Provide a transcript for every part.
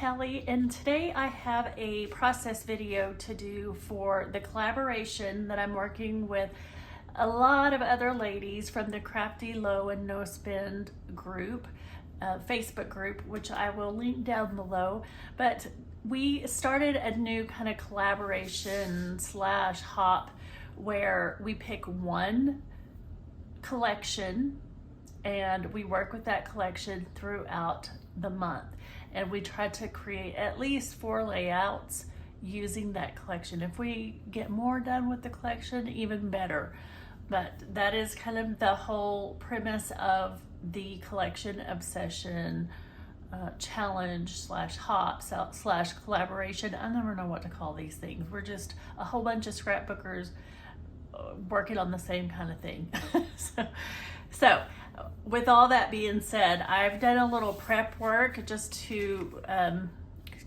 Kelly, and today I have a process video to do for the collaboration that I'm working with a lot of other ladies from the Crafty Low and No Spend group, Facebook group, which I will link down below. But we started a new kind of collaboration slash hop where we pick one collection and we work with that collection throughout the month. And we try to create at least 4 layouts using that collection. If we get more done with the collection, even better. But that is kind of the whole premise of the collection obsession challenge slash hop slash collaboration. I never know what to call these things. We're just a whole bunch of scrapbookers working on the same kind of thing. So with all that being said, I've done a little prep work just to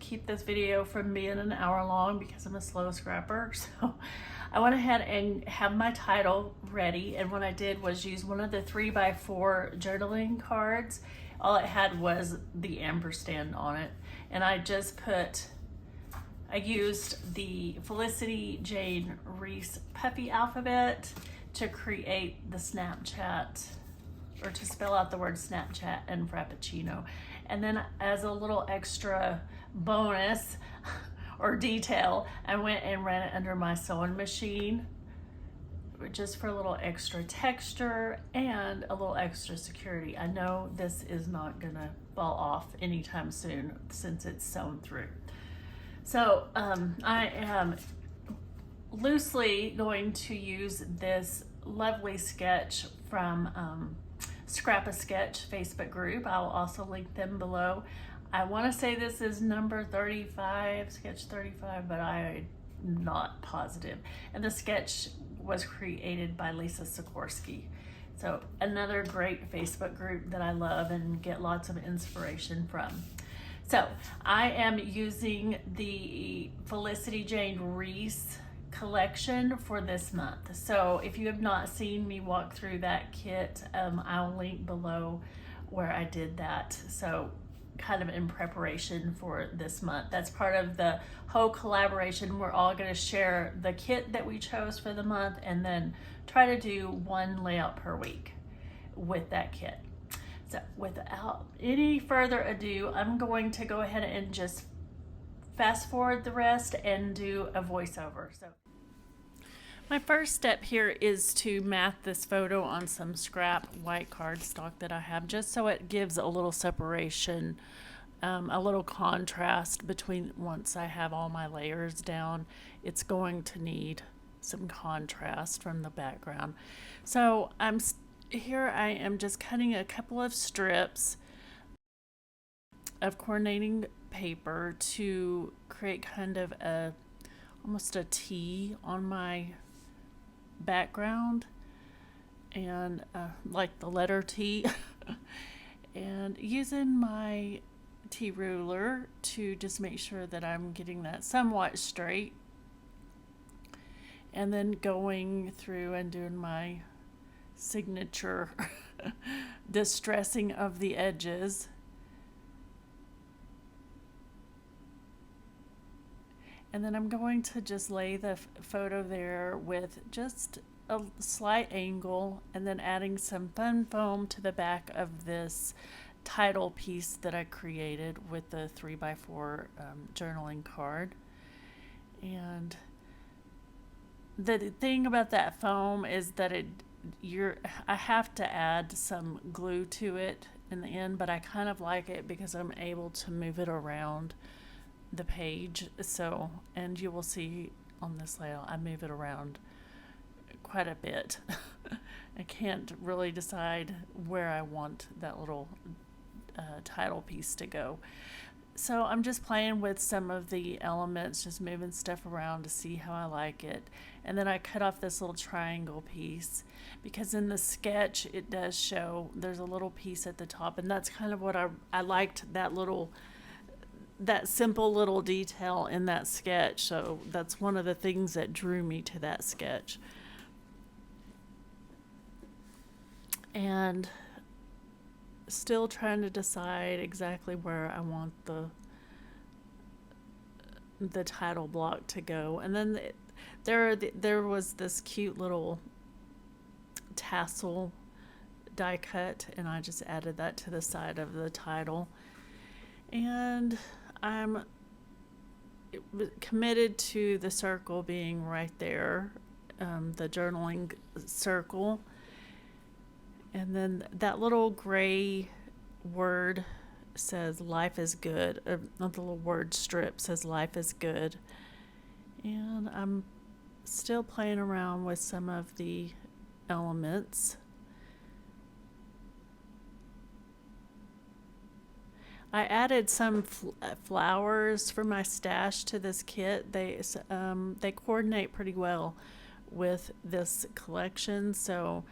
keep this video from being an hour long because I'm a slow scrapper. So I went ahead and have my title ready, and what I did was use one of the 3x4 journaling cards. All it had was the ampersand on it, and I used the Felicity Jane Reese puffy alphabet to create the Snapchat, or to spell out the word Snapchat and Frappuccino. And then as a little extra bonus or detail, I went and ran it under my sewing machine just for a little extra texture and a little extra security. I know this is not gonna fall off anytime soon since it's sewn through. So I am loosely going to use this lovely sketch from Scrap a Sketch Facebook group. I will also link them below. I want to say this is number 35, sketch 35, but I'm not positive. And the sketch was created by Lisa Sikorsky. So another great Facebook group that I love and get lots of inspiration from. So I am using the Felicity Jane Reese collection for this month. So if you have not seen me walk through that kit, I'll link below where I did that. So kind of in preparation for this month. That's part of the whole collaboration. We're all going to share the kit that we chose for the month and then try to do one layout per week with that kit. So without any further ado, I'm going to go ahead and just fast forward the rest and do a voiceover. So my first step here is to mat this photo on some scrap white cardstock that I have, just so it gives a little separation, a little contrast between once I have all my layers down. It's going to need some contrast from the background. So here I am just cutting a couple of strips of coordinating paper to create kind of almost a T on my background, and like the letter T, and using my T ruler to just make sure that I'm getting that somewhat straight, and then going through and doing my signature distressing of the edges. And then I'm going to just lay the photo there with just a slight angle, and then adding some fun foam to the back of this title piece that I created with the 3x4 journaling card. And the thing about that foam is that I have to add some glue to it in the end, but I kind of like it because I'm able to move it around the page. So, and you will see on this layout I move it around quite a bit. I can't really decide where I want that little title piece to go. So I'm just playing with some of the elements, just moving stuff around to see how I like it. And then I cut off this little triangle piece because in the sketch it does show there's a little piece at the top, and that's kind of what I liked, that simple little detail in that sketch. So that's one of the things that drew me to that sketch. And still trying to decide exactly where I want the the title block to go. And then there was this cute little tassel die cut, and I just added that to the side of the title. And I'm committed to the circle being right there, the journaling circle. And then that little gray word says life is good. Not the little word strip says life is good. And I'm still playing around with some of the elements. I added some flowers from my stash to this kit. They coordinate pretty well with this collection, so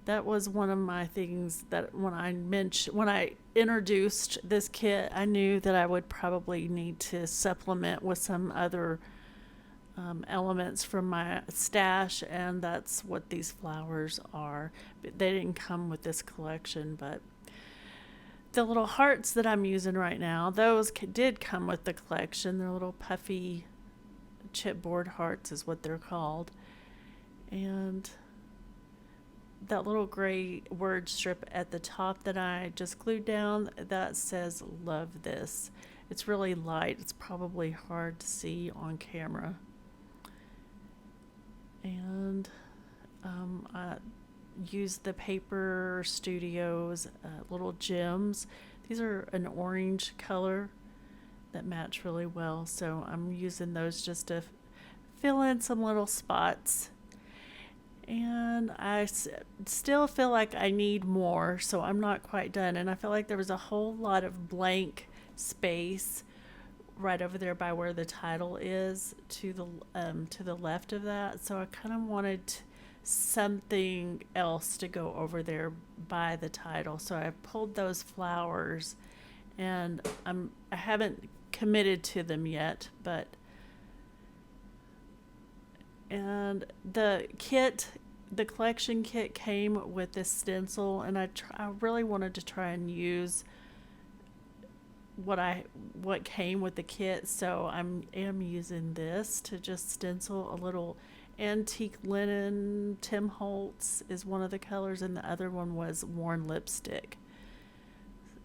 that was one of my things that when I introduced this kit, I knew that I would probably need to supplement with some other elements from my stash, and that's what these flowers are. They didn't come with this collection, but the little hearts that I'm using right now, those did come with the collection. They're little puffy chipboard hearts is what they're called. And that little gray word strip at the top that I just glued down, that says love this. It's really light. It's probably hard to see on camera. And I used the Paper Studios little gems. These are an orange color that match really well, so I'm using those just to fill in some little spots. And I still feel like I need more, so I'm not quite done. And I feel like there was a whole lot of blank space right over there by where the title is to the left of that. So I kind of wanted something else to go over there by the title. So I pulled those flowers, and I haven't committed to them yet, but. And the collection kit came with this stencil, and I really wanted to try and use what came with the kit, so I am using this to just stencil a little antique linen. Tim Holtz is one of the colors, and the other one was worn lipstick.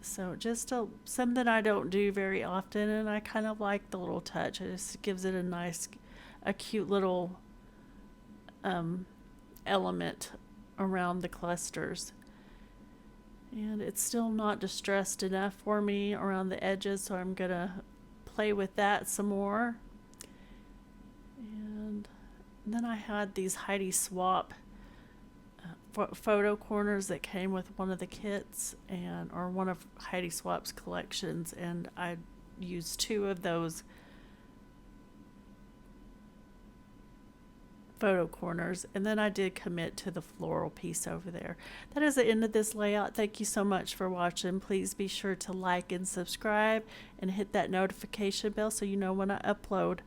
So just something I don't do very often, and I kind of like the little touch. It just gives it a cute little element around the clusters. And it's still not distressed enough for me around the edges, so I'm gonna play with that some more. And then I had these Heidi Swap photo corners that came with one of the kits, or one of Heidi Swap's collections, and I used 2 of those photo corners, and then I did commit to the floral piece over there. That is the end of this layout. Thank you so much for watching. Please be sure to like and subscribe and hit that notification bell so you know when I upload.